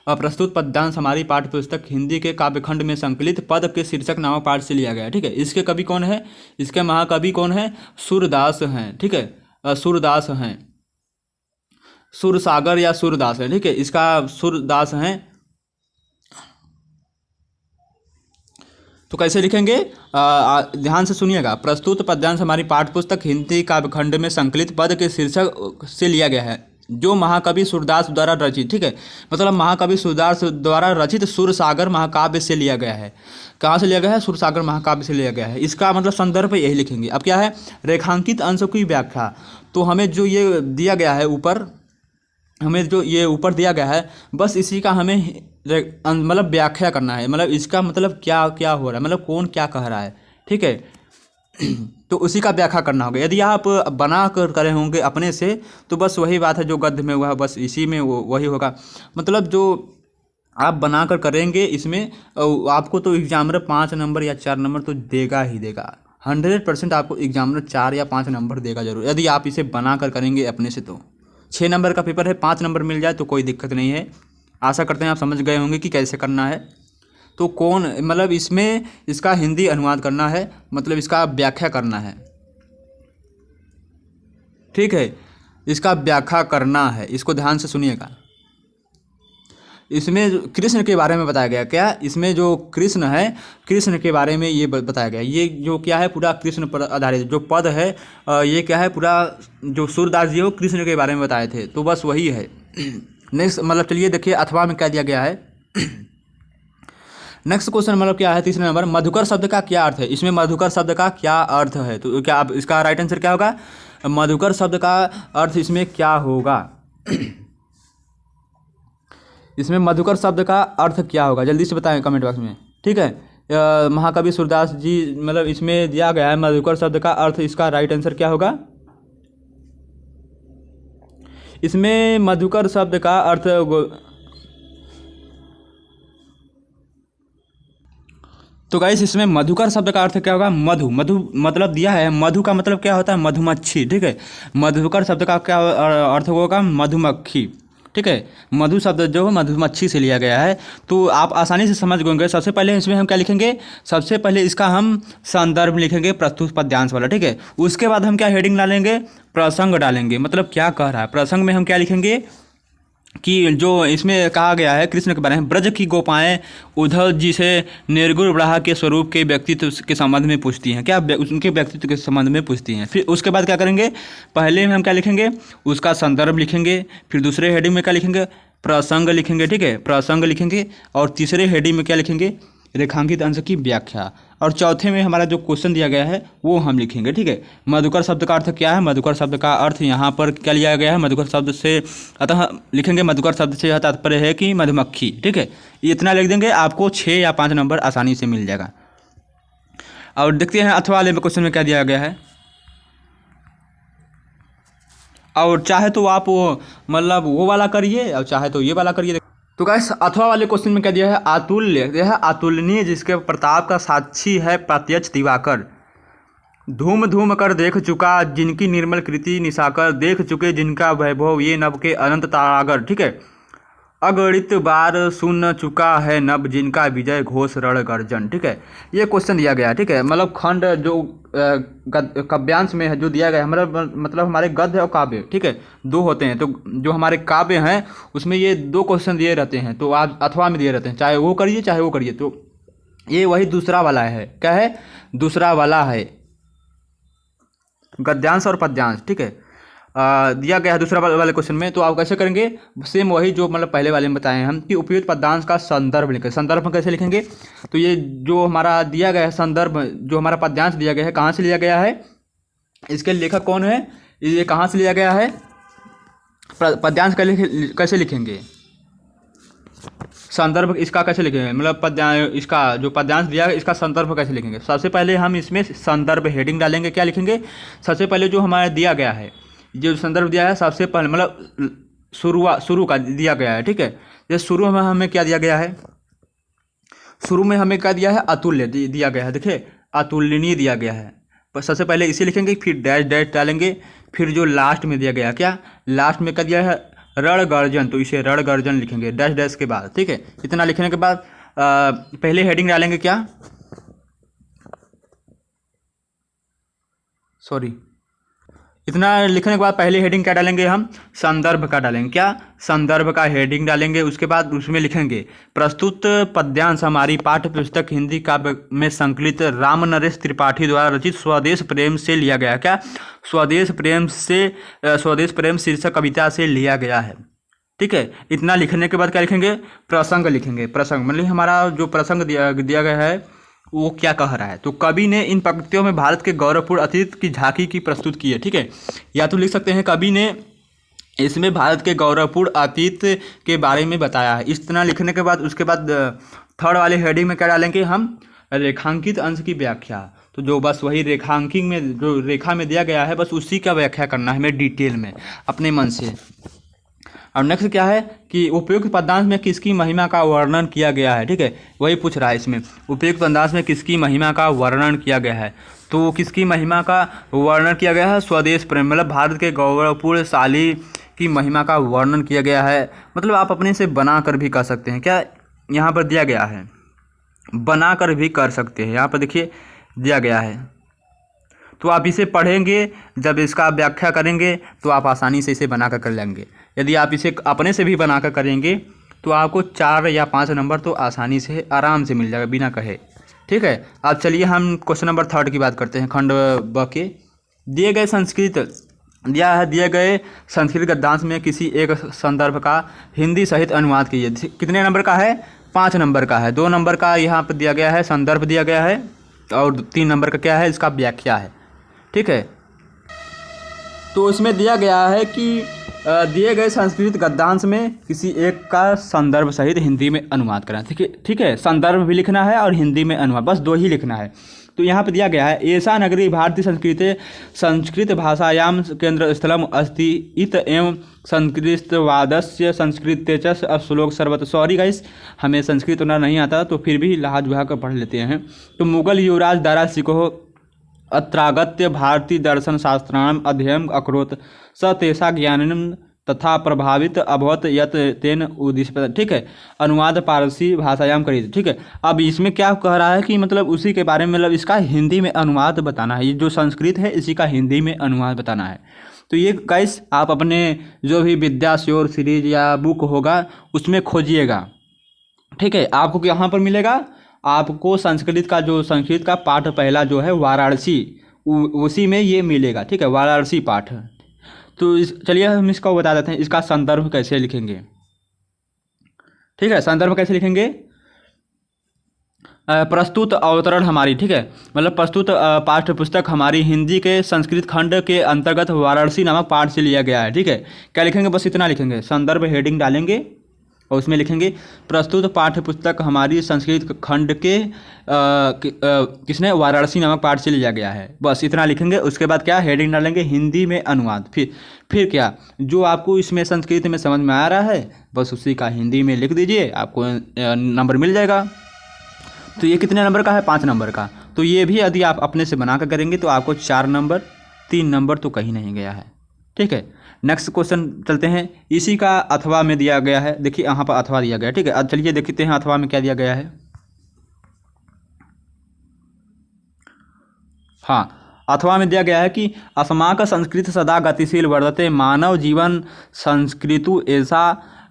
प्रस्तुत पद्यांश हमारी पाठ्य पुस्तक हिंदी के काव्यखंड में संकलित पद के शीर्षक नामक पाठ से लिया गया है। ठीक है, इसके कवि कौन है, इसके महाकवि कौन है, सूरदास हैं। ठीक है, सूरदास हैं, सूरसागर या सूरदास है। ठीक है, इसका सूरदास हैं। तो कैसे लिखेंगे, ध्यान से सुनिएगा, प्रस्तुत पद्यांश हमारी पाठ्य पुस्तक हिंदी काव्यखंड में संकलित पद के शीर्षक से लिया गया है, जो महाकवि सूरदास द्वारा रचित। ठीक है, मतलब महाकवि सूरदास द्वारा रचित सूरसागर महाकाव्य से लिया गया है। कहाँ से लिया गया है, सूरसागर महाकाव्य से लिया गया है। इसका मतलब संदर्भ यही लिखेंगे। अब क्या है, रेखांकित अंशों की व्याख्या। तो हमें जो ये दिया गया है ऊपर, हमें जो ये ऊपर दिया गया है बस इसी का हमें मतलब व्याख्या करना है, मतलब इसका मतलब क्या क्या हो रहा है, मतलब कौन क्या कह रहा है। ठीक है, तो उसी का व्याख्या करना होगा। यदि आप बना कर करे होंगे अपने से तो बस वही बात है जो गद्य में हुआ है, बस इसी में वही होगा। मतलब जो आप बना कर करेंगे इसमें आपको तो एग्जामिनर 5 नंबर या 4 नंबर तो देगा ही देगा। 100% आपको एग्जामिनर 4 या 5 नंबर देगा जरूर, यदि आप इसे बना कर करेंगे अपने से। तो 6 नंबर का पेपर है, 5 नंबर मिल जाए तो कोई दिक्कत नहीं है। आशा करते हैं आप समझ गए होंगे कि कैसे करना है। तो कौन मतलब इसमें इसका हिंदी अनुवाद करना है, मतलब इसका व्याख्या करना है। ठीक है, इसका व्याख्या करना है, इसको ध्यान से सुनिएगा। इसमें कृष्ण के बारे में बताया गया। क्या इसमें जो कृष्ण है, कृष्ण के बारे में ये बताया गया। ये जो क्या है पूरा कृष्ण पर आधारित जो पद है, ये क्या है पूरा जो सूरदास जी वो कृष्ण के बारे में बताए थे, तो बस वही है। नेक्स्ट मतलब चलिए देखिए अथवा में क्या दिया गया है। नेक्स्ट क्वेश्चन मतलब क्या है, तीसरे नंबर, मधुकर शब्द का क्या अर्थ है। इसमें मधुकर शब्द का क्या अर्थ है, तो क्या आप इसका राइट आंसर क्या होगा, मधुकर शब्द का अर्थ इसमें क्या होगा। इसमें मधुकर शब्द का अर्थ क्या होगा, जल्दी से बताएं कमेंट बॉक्स में, ठीक है। महाकवि सूरदास जी मतलब इसमें दिया गया है मधुकर शब्द का अर्थ, इसका राइट आंसर क्या होगा। इसमें मधुकर शब्द का अर्थ तो गाइस इसमें मधुकर शब्द का अर्थ क्या होगा, मधु, मधु मतलब दिया है, मधु का मतलब क्या होता है, मधुमक्खी, ठीक है। मधुकर शब्द का क्या अर्थ होगा, मधुमक्खी, ठीक है। मधु शब्द जो है मधुमक्खी से लिया गया है, तो आप आसानी से समझ गए। सबसे पहले इसमें हम क्या लिखेंगे, सबसे पहले इसका हम संदर्भ लिखेंगे प्रस्तुत पद्यांश वाला, ठीक है। उसके बाद हम क्या हेडिंग डालेंगे, प्रसंग डालेंगे, मतलब क्या कह रहा है। प्रसंग में हम क्या लिखेंगे कि जो इसमें कहा गया है कृष्ण के बारे में, ब्रज की गोपाएं उद्धव जी से निर्गुण ब्रह्मा के स्वरूप के व्यक्तित्व के संबंध में पूछती हैं, क्या उनके व्यक्तित्व के संबंध में पूछती हैं। फिर उसके बाद क्या करेंगे, पहले में हम क्या लिखेंगे, उसका संदर्भ लिखेंगे, फिर दूसरे हेडिंग में क्या लिखेंगे, प्रसंग लिखेंगे, ठीक है, प्रसंग लिखेंगे, और तीसरे हेडिंग में क्या लिखेंगे, रेखांकित अंश की व्याख्या, और चौथे में हमारा जो क्वेश्चन दिया गया है वो हम लिखेंगे, ठीक है। मधुकर शब्द का अर्थ क्या है, मधुकर शब्द का अर्थ यहाँ पर क्या लिया गया है, मधुकर शब्द से, अतः लिखेंगे मधुकर शब्द से यह तात्पर्य है कि मधुमक्खी, ठीक है। इतना लिख देंगे, आपको 6 या 5 नंबर आसानी से मिल जाएगा। और देखते हैं अथवा वाले में क्वेश्चन में क्या दिया गया है, और चाहे तो आप वो मतलब वो वाला करिए और चाहे तो ये वाला करिए। तो गाइस अथवा वाले क्वेश्चन में क्या दिया है, अतुल्य, यह है अतुलनीय जिसके प्रताप का साक्षी है प्रत्यक्ष दिवाकर, धूम धूम कर देख चुका जिनकी निर्मल कृति निशाकर, देख चुके जिनका वैभव ये नभ के अनंत तारागर, ठीक है। अगणित बार सुन चुका है नभ जिनका विजय घोष रण गर्जन, ठीक है। ये क्वेश्चन दिया गया है, ठीक है। मतलब खंड जो काव्यांश में है जो दिया गया है, हमारा मतलब हमारे गद्य और काव्य, ठीक है, 2 होते हैं। तो जो हमारे काव्य हैं उसमें ये 2 क्वेश्चन दिए रहते हैं, तो आज अथवा में दिए रहते हैं, चाहे वो करिए चाहे वो करिए। तो ये वही दूसरा वाला है, क्या है, दूसरा वाला है, गद्यांश और पद्यांश, ठीक है, दिया गया है दूसरा वाले क्वेश्चन में। तो आप कैसे करेंगे, सेम वही जो मतलब पहले वाले में बताए हम कि उपयुक्त पद्यांश का संदर्भ लिखें। संदर्भ में कैसे लिखेंगे, तो ये जो हमारा दिया गया है संदर्भ, जो हमारा पद्यांश दिया गया है कहाँ से लिया गया है, इसके लेखक कौन है, ये कहाँ से लिया गया है, पद्यांश कैसे लिखेंगे, संदर्भ इसका कैसे लिखेंगे, मतलब इसका जो पद्यांश दिया है इसका संदर्भ कैसे लिखेंगे। सबसे पहले हम इसमें संदर्भ हेडिंग डालेंगे, क्या लिखेंगे, सबसे पहले जो हमारा दिया गया है, जो संदर्भ दिया है सबसे पहले मतलब शुरू का दिया गया है, ठीक है। जैसे शुरू में हमें क्या दिया गया है, शुरू में हमें क्या दिया है, अतुल्य दिया गया है, देखिए अतुलनीय दिया गया है। सबसे पहले इसे लिखेंगे, फिर डैश डैश डालेंगे, फिर जो लास्ट में दिया गया, क्या लास्ट में क्या दिया है, रण गर्जन, तो इसे रण गर्जन लिखेंगे डैश डैश के बाद, ठीक है। इतना लिखने के बाद पहले हेडिंग डालेंगे, क्या इतना लिखने के बाद पहले हेडिंग क्या डालेंगे, हम संदर्भ का डालेंगे, क्या संदर्भ का हेडिंग डालेंगे। उसके बाद उसमें लिखेंगे प्रस्तुत पद्यांश हमारी पाठ्य पुस्तक हिंदी काव्य में संकलित राम नरेश त्रिपाठी द्वारा रचित स्वदेश प्रेम से लिया गया, क्या स्वदेश प्रेम शीर्षक कविता से लिया गया है, ठीक है। इतना लिखने के बाद क्या लिखेंगे, प्रसंग लिखेंगे। प्रसंग मतलब हमारा जो प्रसंग दिया गया है वो क्या कह रहा है, तो कवि ने इन पंक्तियों में भारत के गौरवपूर्ण अतीत की झांकी की प्रस्तुत की है, ठीक है। या तो लिख सकते हैं कवि ने इसमें भारत के गौरवपूर्ण अतीत के बारे में बताया है। इस तरह लिखने के बाद उसके बाद थर्ड वाले हेडिंग में क्या डालेंगे, हम रेखांकित अंश की व्याख्या। तो जो बस वही रेखांकित में जो रेखा में दिया गया है बस उसी का व्याख्या करना है हमें डिटेल में अपने मन से। और नेक्स्ट क्या है कि उपयुक्त पद्यांश में किसकी महिमा का वर्णन किया गया है, ठीक है, वही पूछ रहा है इसमें, उपयुक्त पद्यांश में किसकी महिमा का वर्णन किया गया है। तो किसकी महिमा का वर्णन किया गया है, स्वदेश प्रेम मतलब भारत के गौरवपूर्णशाली की महिमा का वर्णन किया गया है। मतलब आप अपने से बना कर भी कर सकते हैं, क्या यहाँ पर दिया गया है, बना कर भी कर सकते हैं, यहाँ पर देखिए दिया गया है। तो आप इसे पढ़ेंगे, जब इसका व्याख्या करेंगे तो आप आसानी से इसे बना कर लेंगे। यदि आप इसे अपने से भी बना कर करेंगे तो आपको 4 या 5 नंबर तो आसानी से आराम से मिल जाएगा बिना कहे। ठीक है, अब चलिए हम क्वेश्चन नंबर 3 की बात करते हैं। खंड ब के दिए गए संस्कृत गद्यांश में किसी एक संदर्भ का हिंदी सहित अनुवाद कीजिए। कितने नंबर का है? 5 नंबर का है। 2 नंबर का यहाँ पर दिया गया है, संदर्भ दिया गया है, और 3 नंबर का क्या है? इसका व्याख्या है। ठीक है, तो इसमें दिया गया है कि दिए गए संस्कृत गद्यांश में किसी एक का संदर्भ सहित हिंदी में अनुवाद करना। ठीक है, संदर्भ भी लिखना है और हिंदी में अनुवाद, बस 2 ही लिखना है। तो यहाँ पर दिया गया है, एषा नगरी भारतीय संस्कृत भाषायां केंद्र स्थलम अस्ति इत एवं संस्कृतवादस्य संस्कृत च श्लोक सर्वत। सॉरी गाइस, हमें संस्कृत उतना नहीं आता, तो फिर भी लाज बुहा कर पढ़ लेते हैं। तो मुगल युवराज दारा शिकोह अत्रागत्य भारतीय दर्शन शास्त्राणाम अध्ययन अकरोत् स तेषा ज्ञानं तथा प्रभावित अभवत यत तेन उद्दिश्य। ठीक है, अनुवाद पारसी भाषायाम करिए। ठीक है, अब इसमें क्या कह रहा है कि मतलब उसी के बारे में, मतलब इसका हिंदी में अनुवाद बताना है। ये जो संस्कृत है इसी का हिंदी में अनुवाद बताना है। तो ये गाइस आप अपने जो भी विद्या श्योर सीरीज या बुक होगा उसमें खोजिएगा। ठीक है, आपको यहाँ पर मिलेगा, आपको संस्कृत का पाठ पहला जो है वाराणसी, उसी में ये मिलेगा। ठीक है, वाराणसी पाठ। तो चलिए हम इसका बता देते हैं, इसका संदर्भ कैसे लिखेंगे। ठीक है, संदर्भ कैसे लिखेंगे? प्रस्तुत अवतरण हमारी, ठीक है, मतलब प्रस्तुत पाठ्य पुस्तक हमारी हिंदी के संस्कृत खंड के अंतर्गत वाराणसी नामक पाठ से लिया गया है। ठीक है, क्या लिखेंगे? बस इतना लिखेंगे, संदर्भ हेडिंग डालेंगे और उसमें लिखेंगे प्रस्तुत पाठ्य पुस्तक हमारी संस्कृत खंड के किसने? वाराणसी नामक पाठ से लिया गया है। बस इतना लिखेंगे। उसके बाद क्या? हेडिंग डालेंगे हिंदी में अनुवाद। फिर क्या? जो आपको इसमें संस्कृत में समझ में आ रहा है बस उसी का हिंदी में लिख दीजिए, आपको नंबर मिल जाएगा। तो ये कितने नंबर का है? 5 नंबर का। तो ये भी यदि आप अपने से बना कर करेंगे तो आपको 4 नंबर, 3 नंबर तो कहीं नहीं गया है। ठीक है, नेक्स्ट क्वेश्चन चलते हैं। इसी का अथवा में दिया गया है, देखिए यहाँ पर अथवा दिया गया है। ठीक है, अब चलिए देखते हैं अथवा में क्या दिया गया है। हाँ, अथवा में दिया गया है कि अस्माक संस्कृत सदा गतिशील वर्तते, मानव जीवन संस्कृतु ऐसा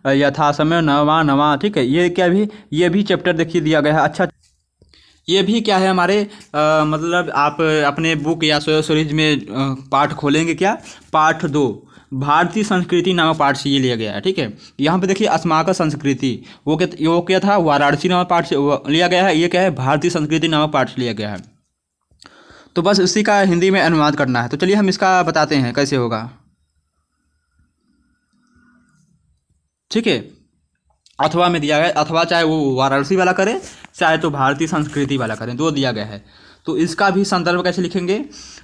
यथासमय नवा नवा। ठीक है, ये भी चैप्टर देखिए दिया गया है। अच्छा, ये भी क्या है हमारे मतलब आप अपने बुक या सीरीज में पाठ खोलेंगे, क्या? पाठ 2 भारतीय संस्कृति नामक पाठ से ये लिया गया है। ठीक है, यहाँ पे देखिए अस्माक संस्कृति, वो क्या था? वाराणसी नामक पाठ से लिया गया है। ये क्या है? भारतीय संस्कृति नामक पाठ से लिया गया है। तो बस इसी का हिंदी में अनुवाद करना है। तो चलिए हम इसका बताते हैं कैसे होगा। ठीक है, अथवा में दिया गया है, अथवा चाहे वो वाराणसी वाला करे चाहे तो भारतीय संस्कृति वाला करें, 2 दिया गया है। तो इसका भी संदर्भ कैसे लिखेंगे?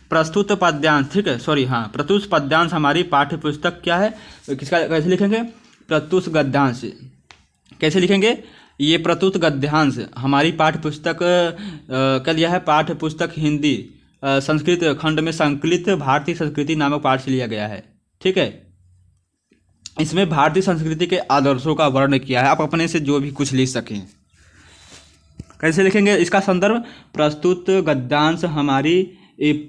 प्रस्तुत पद्यांश। ठीक है, सॉरी, हाँ, प्रस्तुत पद्यांश हमारी पाठ्य पुस्तक क्या है? किसका? कैसे लिखेंगे? प्रस्तुत गद्यांश। कैसे लिखेंगे? ये प्रस्तुत गद्यांश हमारी पाठ्य पुस्तक क्या दिया है? पाठ्य पुस्तक हिंदी संस्कृत खंड में संकलित भारतीय संस्कृति नामक पाठ से लिया गया है। ठीक है, इसमें भारतीय संस्कृति के आदर्शों का वर्णन किया है। आप अपने से जो भी कुछ लिख सकें। कैसे लिखेंगे इसका संदर्भ? प्रस्तुत गद्यांश हमारी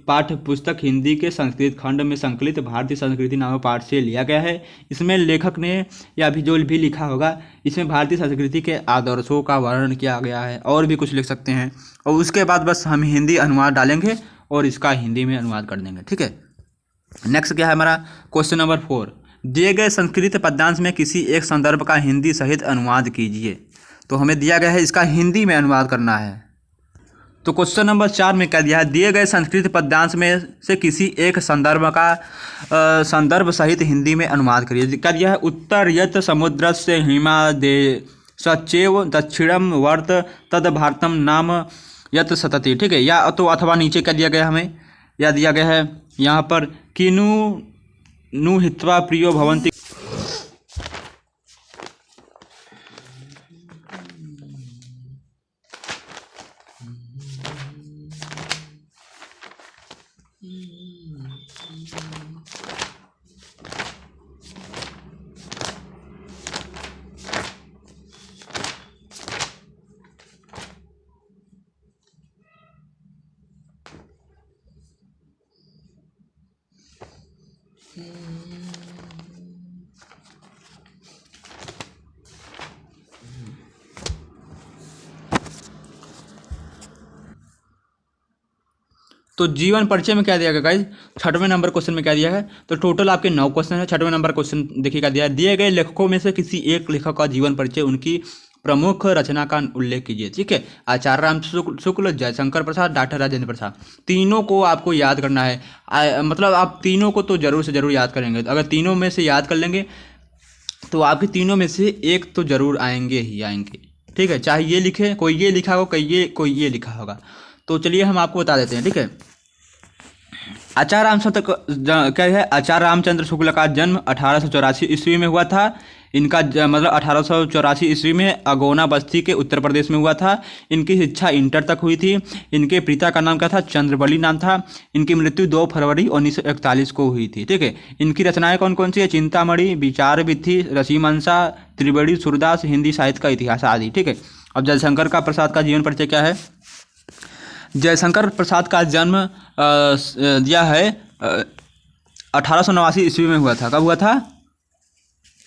पाठ्य पुस्तक हिंदी के संस्कृत खंड में संकलित भारतीय संस्कृति नामक पाठ से लिया गया है। इसमें लेखक ने या भी जो भी लिखा होगा, इसमें भारतीय संस्कृति के आदर्शों का वर्णन किया गया है। और भी कुछ लिख सकते हैं, और उसके बाद बस हम हिंदी अनुवाद डालेंगे और इसका हिंदी में अनुवाद कर देंगे। ठीक है, नेक्स्ट क्या है हमारा? क्वेश्चन नंबर 4, दिए गए संस्कृत पद्यांश में किसी एक संदर्भ का हिंदी सहित अनुवाद कीजिए। तो हमें दिया गया है इसका हिंदी में अनुवाद करना है। तो क्वेश्चन नंबर 4 में क्या दिया है? दिए गए संस्कृत पद्यांश में से किसी एक संदर्भ का संदर्भ सहित हिंदी में अनुवाद करिए। क्या दिया है? उत्तर यत समुद्र से हिमा दे सचेव दक्षिणम वर्त तद भारतम नाम यत सतति। ठीक है, या तो अथवा नीचे क्या दिया गया हमें? या दिया गया है यहाँ पर किनु नु हित्वा प्रियो भवन्ति। तो जीवन परिचय में क्या दिया गया गाइस, 6वें नंबर क्वेश्चन में क्या दिया है, तो टोटल आपके 9 क्वेश्चन है। 6वें नंबर क्वेश्चन देखिए क्या दिया है, दिए गए लेखकों में से किसी एक लेखक का जीवन परिचय, उनकी प्रमुख रचना का उल्लेख कीजिए। ठीक है, आचार्य राम शुक्ल, जयशंकर प्रसाद, डॉक्टर राजेंद्र प्रसाद, तीनों को आपको याद करना है। मतलब आप तीनों को तो जरूर से जरूर याद करेंगे। अगर तीनों में से याद कर लेंगे तो आपके तीनों में से एक तो जरूर आएंगे ही आएंगे। ठीक है, चाहे ये लिखे, कोई ये लिखा होगा, कोई ये लिखा होगा। तो चलिए हम आपको बता देते हैं। ठीक है, आचार्य रामचंद्र क्या है, आचार्य रामचंद्र शुक्ल का जन्म 1884 ईस्वी में हुआ था। इनका मतलब 1884 ईस्वी में अगोना बस्ती के उत्तर प्रदेश में हुआ था। इनकी शिक्षा इंटर तक हुई थी। इनके पिता का नाम क्या था, चंद्रबली नाम था। इनकी मृत्यु 2 फरवरी 1941 को हुई थी। ठीक है, इनकी रचनाएं कौन कौन सी है, चिंतामणि, विचार विथि, रसीमंसा, त्रिवेणी सूरदास, हिंदी साहित्य का इतिहास आदि। ठीक है, अब जयशंकर का प्रसाद का जीवन परिचय क्या है। जयशंकर प्रसाद का जन्म दिया है 1889 ईस्वी में हुआ था। कब हुआ था,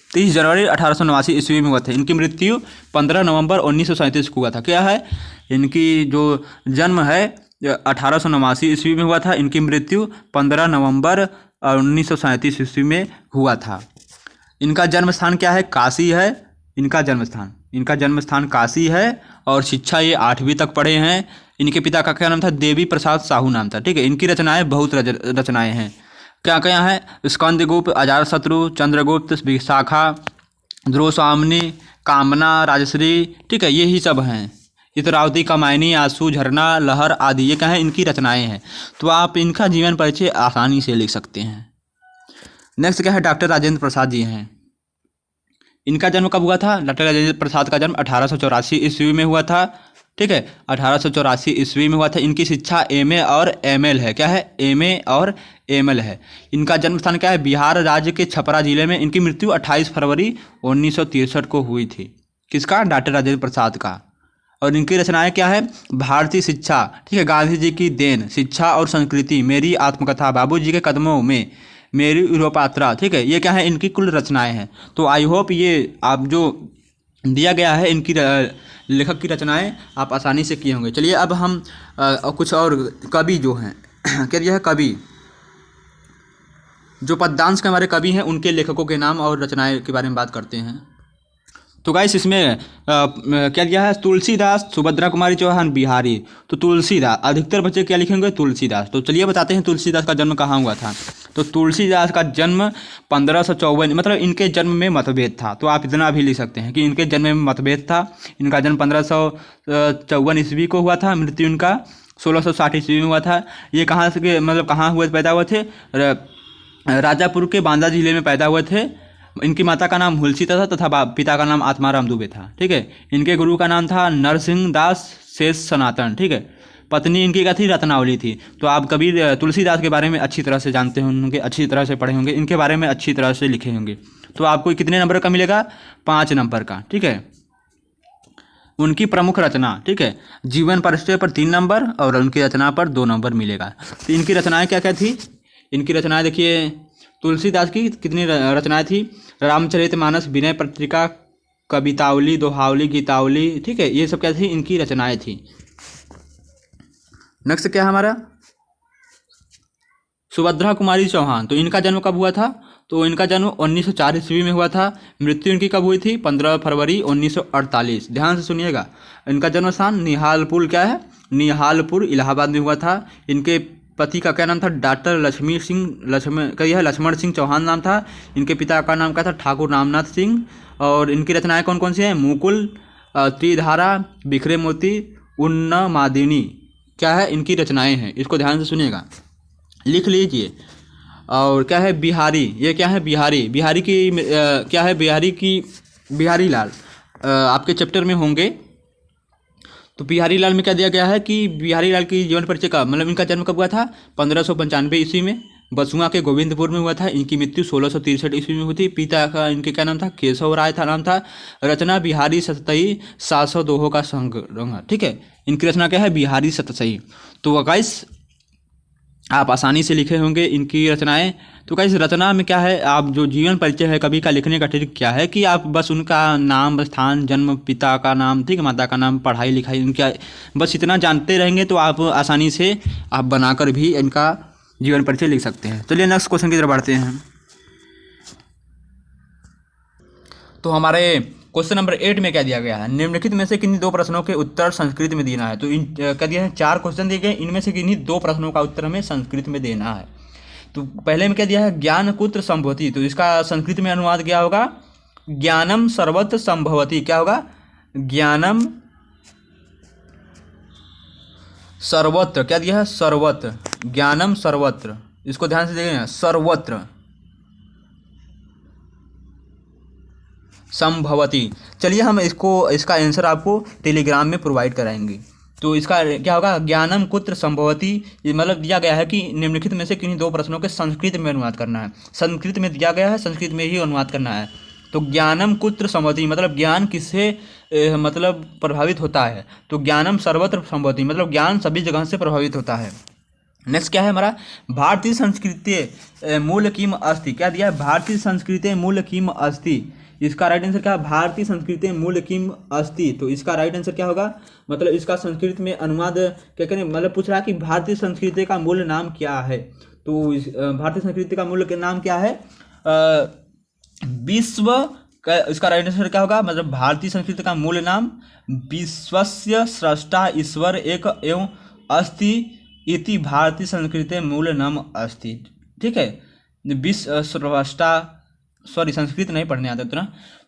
30 जनवरी 1889 ईस्वी में हुआ था। इनकी मृत्यु 15 नवंबर 1937 को हुआ था। क्या है, इनकी जो जन्म है 1889 ईस्वी में हुआ था। इनकी मृत्यु 15 नवंबर 1937 ईस्वी में हुआ था। इनका जन्म स्थान क्या है, काशी है इनका जन्म स्थान काशी है। और शिक्षा ये 8वीं तक पढ़े हैं। इनके पिता का क्या नाम था, देवी प्रसाद साहू नाम था। ठीक है, इनकी रचनाएं बहुत रचनाएं हैं। क्या क्या है, स्कंदगुप्त, अजातशत्रु, चंद्रगुप्त, विशाखा, ध्रुवस्वामिनी, कामना, राजश्री। ठीक है, यही सब हैं। इतरावती, कमायनी, आंसू, झरना, लहर आदि ये क्या है, इनकी रचनाएं हैं। तो आप इनका जीवन परिचय आसानी से लिख सकते हैं। नेक्स्ट क्या है, डॉक्टर राजेंद्र प्रसाद जी हैं। इनका जन्म कब हुआ था, डॉक्टर राजेंद्र प्रसाद का जन्म 1884 ईस्वी में हुआ था। ठीक है, 1884 ईस्वी में हुआ था। इनकी शिक्षा एमए और एमएल है। क्या है, एमए और एमएल है। इनका जन्म स्थान क्या है, बिहार राज्य के छपरा जिले में। इनकी मृत्यु 28 फरवरी 1963 को हुई थी। किसका, डॉक्टर राजेंद्र प्रसाद का। और इनकी रचनाएं क्या है, भारतीय शिक्षा, ठीक है, गांधी जी की देन, शिक्षा और संस्कृति, मेरी आत्मकथा, बाबूजी के कदमों में, मेरी यूरोपात्रा। ठीक है, ये क्या है, इनकी कुल रचनाएं हैं। तो आई होप ये आप जो दिया गया है इनकी लेखक की रचनाएं आप आसानी से किए होंगे। चलिए अब हम कुछ और कवि जो हैं क्या यह है, कवि जो पद्यांश के हमारे कवि हैं उनके लेखकों के नाम और रचनाएं के बारे में बात करते हैं। तो गाइस इसमें क्या दिया है, तुलसीदास, सुभद्रा कुमारी चौहान, बिहारी। तो तुलसीदास, अधिकतर बच्चे क्या लिखेंगे, तुलसीदास। तो चलिए बताते हैं तुलसीदास का जन्म कहाँ हुआ था। तो तुलसीदास का जन्म 1554, मतलब इनके जन्म में मतभेद था। तो आप इतना भी लिख सकते हैं कि इनके जन्म में मतभेद था। इनका जन्म 1554 ईस्वी को हुआ था। मृत्यु इनका 1660 ईस्वी में हुआ था। ये कहाँ से मतलब कहाँ हुए, पैदा हुए थे, राजापुर के बांदा जिले में पैदा हुए थे। इनकी माता का नाम हुलसी तथा पिता का नाम आत्माराम दुबे था। ठीक है, इनके गुरु का नाम था नरसिंह दास शेष सनातन। ठीक है, पत्नी इनकी क्या थी, रत्नावली थी। तो आप कभी तुलसीदास के बारे में अच्छी तरह से जानते होंगे, अच्छी तरह से पढ़े होंगे, इनके बारे में अच्छी तरह से लिखे होंगे। तो आपको कितने नंबर का मिलेगा, 5 नंबर का। ठीक है, उनकी प्रमुख रचना, ठीक है, जीवन परिचय पर 3 नंबर और उनकी रचना पर 2 नंबर मिलेगा। तो इनकी रचनाएं क्या क्या थी, इनकी रचनाएं देखिए, तुलसीदास की कितनी रचनाएं थी, रामचरितमानस, विनय पत्रिका, कवितावली, दोहावली, गीतावली। ठीक है, ये सब क्या थी, इनकी रचनाएं थी। नेक्स्ट क्या है हमारा, सुभद्रा कुमारी चौहान। तो इनका जन्म कब हुआ था, तो इनका जन्म 1904 ईस्वी में हुआ था। मृत्यु इनकी कब हुई थी, 15 फरवरी 1948। ध्यान से सुनिएगा। इनका जन्म स्थान निहालपुर, क्या है, निहालपुर इलाहाबाद में हुआ था। इनके पति का क्या नाम था, डॉक्टर लक्ष्मण सिंह चौहान नाम था। इनके पिता का नाम क्या था, ठाकुर रामनाथ सिंह। और इनकी रचनाएं कौन कौन सी हैं, मुकुल, त्रिधारा, बिखरे मोती, उन्नमादिनी। क्या है, इनकी रचनाएं हैं। इसको ध्यान से सुनिएगा, लिख लीजिए। और क्या है, बिहारी, ये क्या है, बिहारी की क्या है, बिहारी लाल आपके चैप्टर में होंगे। तो बिहारी लाल में क्या दिया गया है कि बिहारी लाल की जीवन परिचय का मतलब इनका जन्म कब हुआ था, 1595 ईस्वी में बसुआ के गोविंदपुर में हुआ था। इनकी मृत्यु 1663 ईस्वी में हुई थी। पिता का इनके क्या नाम था, केशव राय था नाम था। रचना बिहारी सतसई 700 दोहों का संग्रह। ठीक है, इनकी रचना क्या है, बिहारी सतसई। तो गाइस आप आसानी से लिखे होंगे इनकी रचनाएं। तो गाइस रचना में क्या है, आप जो जीवन परिचय है कवि का लिखने का ट्रिक क्या है कि आप बस उनका नाम, स्थान, जन्म, पिता का नाम, ठीक है, माता का नाम, पढ़ाई लिखाई उनका, बस इतना जानते रहेंगे तो आप आसानी से आप बनाकर भी इनका जीवन परिचय लिख सकते हैं। चलिए नेक्स्ट क्वेश्चन की तरफ बढ़ते हैं। तो हमारे क्वेश्चन नंबर 8 में क्या दिया गया है, निम्नलिखित में से किन्हीं 2 प्रश्नों के उत्तर संस्कृत में देना है। तो इन क्या दिया है, 4 क्वेश्चन दिए गए, इनमें से किन्हीं 2 प्रश्नों का उत्तर हमें संस्कृत में देना है। तो पहले में क्या दिया है, ज्ञान कुत्र संभवति, तो इसका संस्कृत में अनुवाद क्या होगा, ज्ञानम सर्वत्र संभवति। क्या होगा, ज्ञानम सर्वत्र, क्या दिया है, सर्वत्र, ज्ञानम सर्वत्र, इसको ध्यान से देखिए, सर्वत्र संभवती। चलिए हम इसका आंसर आपको टेलीग्राम में प्रोवाइड कराएंगे। तो इसका क्या होगा, ज्ञानम कुत्र संभवती, ये मतलब दिया गया है कि निम्नलिखित में से किन्हीं 2 प्रश्नों के संस्कृत में अनुवाद करना है। संस्कृत में दिया गया है, संस्कृत में ही अनुवाद करना है। तो ज्ञानम कुत्र संभवती मतलब ज्ञान किससे मतलब प्रभावित होता है। तो ज्ञानम सर्वत्र संभवती मतलब ज्ञान सभी जगह से प्रभावित होता है। नेक्स्ट क्या है हमारा, भारतीय संस्कृति मूल किम अस्ति। क्या दिया है, भारतीय संस्कृति मूल किम अस्ति, इसका राइट आंसर क्या है, भारतीय संस्कृति मूल किम अस्ति। तो इसका राइट आंसर क्या होगा, मतलब इसका संस्कृत में अनुवाद क्या करें, मतलब पूछ रहा है कि भारतीय संस्कृति का मूल नाम क्या है। तो भारतीय संस्कृति का मूल नाम क्या है, विश्व का, इसका राइट आंसर क्या होगा, मतलब भारतीय संस्कृति का मूल नाम विश्वस्य स्रष्टा ईश्वर एक एवं अस्ति इति भारतीय संस्कृति मूल नाम अस्ति। ठीक है, विश्व स्रष्टा, सॉरी संस्कृत नहीं पढ़ने आता उतना,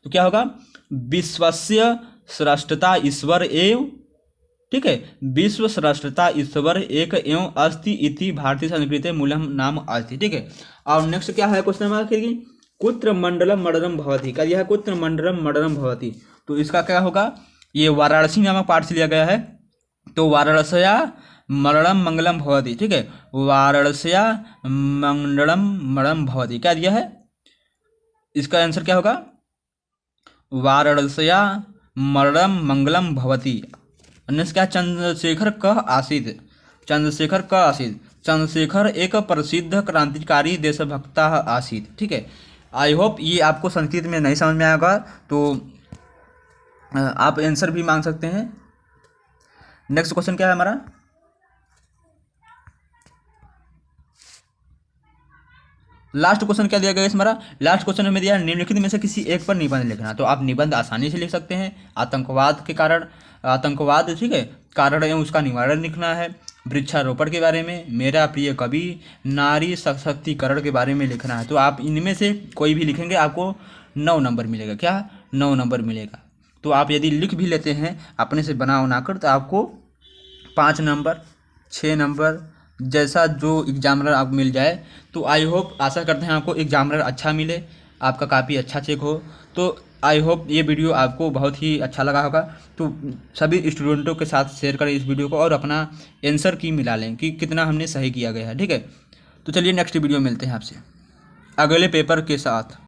तो क्या होगा, विश्वस्य स्रष्टता ईश्वर एव, ठीक है, विश्व स्रष्टता ईश्वर एक एवं अस्ति इति भारतीय संस्कृति मूलम नाम अस्ति। ठीक है, और नेक्स्ट क्या है क्वेश्चन नंबर आखिर, कुत्र मंडलम मडरम भवति। क्या है, कुत्र मंडलम मडरम भवति, तो इसका क्या होगा, ये वाराणसी नामक पाठ से लिया गया है। तो वाराणस्या मरणम मंगलम भवति, ठीक है, वाराणस्या मंगलम मरणम भवति, क्या दिया है, इसका आंसर क्या होगा, वाराणस्या मरणम मंगलम भवति। अन्य क्या, चंद्रशेखर कः आसीत्, चंद्रशेखर कः आसीत्, चंद्रशेखर एक प्रसिद्ध क्रांतिकारी देशभक्ता आसीत्। ठीक है, आई होप ये आपको संस्कृत में नहीं समझ में आएगा तो आप आंसर भी मांग सकते हैं। नेक्स्ट क्वेश्चन क्या है हमारा, लास्ट क्वेश्चन क्या दिया गया है हमारा, लास्ट क्वेश्चन में दिया है निम्नलिखित में से किसी एक पर निबंध लिखना। तो आप निबंध आसानी से लिख सकते हैं, आतंकवाद के कारण, आतंकवाद, ठीक है, कारण एवं उसका निवारण लिखना है, वृक्षारोपण के बारे में, मेरा प्रिय कवि, नारी सशक्तिकरण के बारे में लिखना है। तो आप इनमें से कोई भी लिखेंगे आपको 9 नंबर मिलेगा। क्या, 9 नंबर मिलेगा। तो आप यदि लिख भी लेते हैं अपने से बना बनाकर तो आपको 5 नंबर, 6 नंबर, जैसा जो एग्जामिनर आपको मिल जाए। तो आई होप, आशा करते हैं आपको एग्जामिनर अच्छा मिले, आपका काफ़ी अच्छा चेक हो। तो आई होप ये वीडियो आपको बहुत ही अच्छा लगा होगा। तो सभी स्टूडेंटों के साथ शेयर करें इस वीडियो को और अपना आंसर की मिला लें कि कितना हमने सही किया गया है। ठीक है, तो चलिए नेक्स्ट वीडियो मिलते हैं आपसे अगले पेपर के साथ।